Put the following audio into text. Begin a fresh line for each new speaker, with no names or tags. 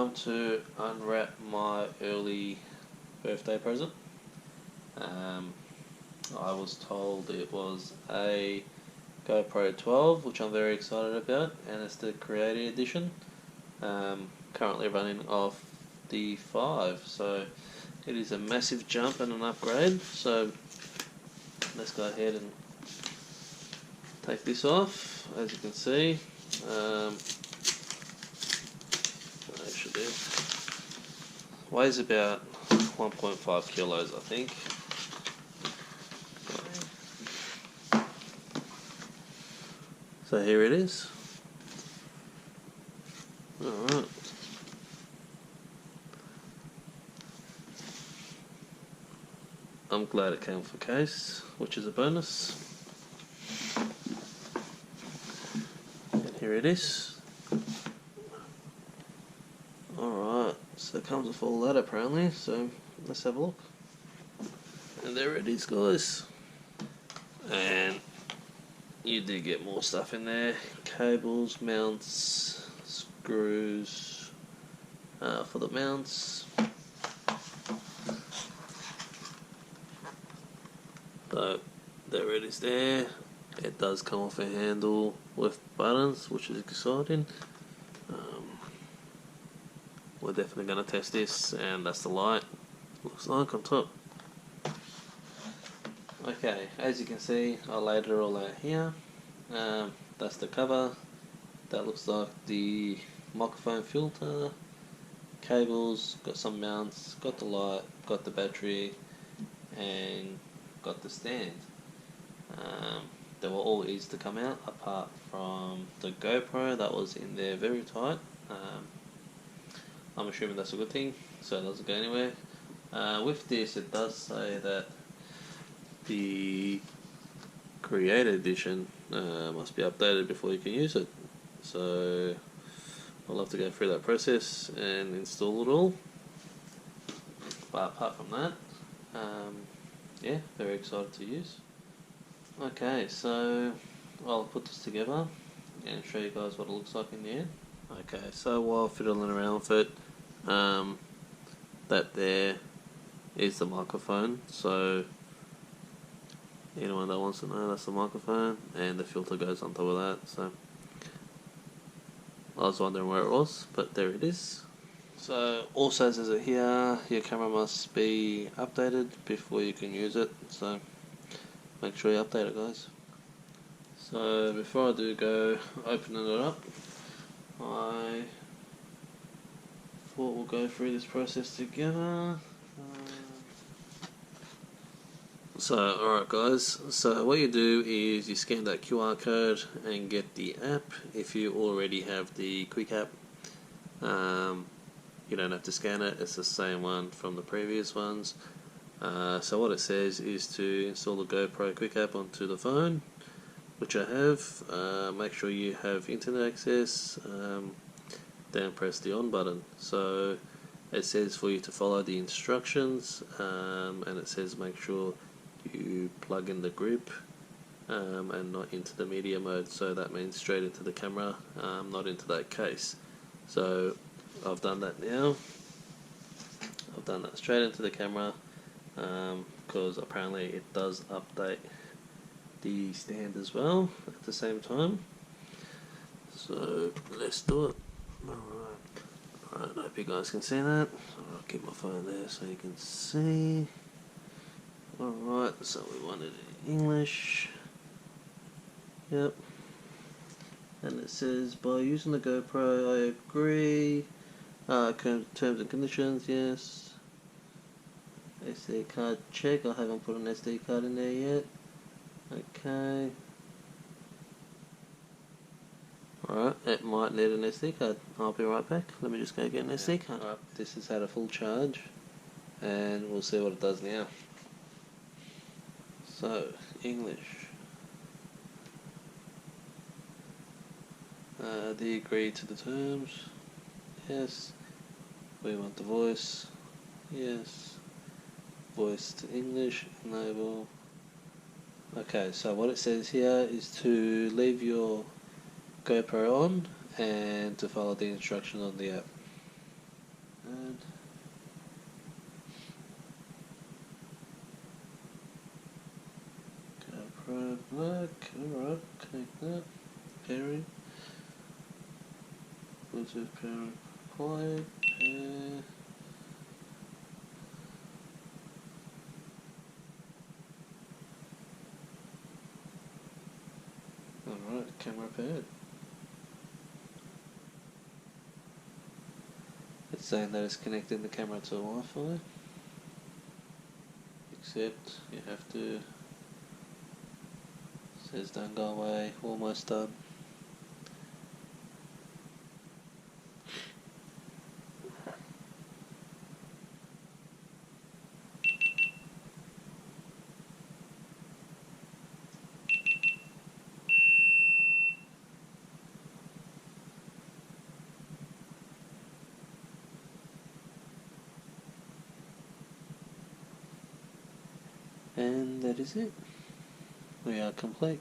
time to unwrap my early birthday present. I was told it was a GoPro 12, which I'm very excited about, and it's the Creator Edition. Currently running off the 5, so it is a massive jump and an upgrade. So let's go ahead and take this off. As you can see, actually weighs about 1.5 kilos, I think. So here it is. Alright. I'm glad it came with a case, which is a bonus. And here it is. Alright, so it comes with all that apparently, so let's have a look. And there it is, guys. And you do get more stuff in there: cables, mounts, screws for the mounts. So there it is there. It does come off a handle with buttons, which is exciting. We're definitely going to test this, and that's the light. Looks like on top. Okay, as you can see, I laid it all out here. That's the cover. That looks like the microphone filter, cables, got some mounts, got the light, got the battery, and got the stand. They were all easy to come out, apart from the GoPro that was in there very tight. I'm assuming that's a good thing, so it doesn't go anywhere. With this, it does say that the Creator Edition must be updated before you can use it. So I'll have to go through that process and install it all. But apart from that, yeah, very excited to use. Okay, so I'll put this together and show you guys what it looks like in the end. Okay, so while fiddling around with it, that there is the microphone. So anyone that wants to know, that's the microphone, and the filter goes on top of that. So I was wondering where it was, but there it is. So also says it here, your camera must be updated before you can use it, so make sure you update it, guys. So before I do go opening it up, I thought we'll go through this process together. So alright guys, so what you do is you scan that QR code and get the app. If you already have the quick app, you don't have to scan it, it's the same one from the previous ones. So what it says is to install the GoPro quick app onto the phone, which I have. Make sure you have internet access, then press the on button. So it says for you to follow the instructions, and it says make sure you plug in the grip and not into the media mode, so that means straight into the camera, not into that case. So I've done that now. I've done that straight into the camera, because apparently it does update the stand as well at the same time. So let's do it. Alright, I hope you guys can see that. I'll keep my phone there so you can see. Alright, so we want it in English. Yep. And it says, by using the GoPro, I agree. Terms and conditions, yes. SD card check, I haven't put an SD card in there yet. Okay. Alright, it might need an SD card. I'll be right back. Let me just go get an SD card. Alright, this has had a full charge, and we'll see what it does now. So, English. Do you agree to the terms? Yes. We want the voice. Yes. Voice to English. Enable. Okay, so what it says here is to leave your GoPro on and to follow the instructions on the app. black, alright, take that. Pairing. Bluetooth pairing required. Alright, camera paired. It's saying that it's connecting the camera to Wi-Fi, except you have to, it says don't go away, almost done. And that is it. We are complete.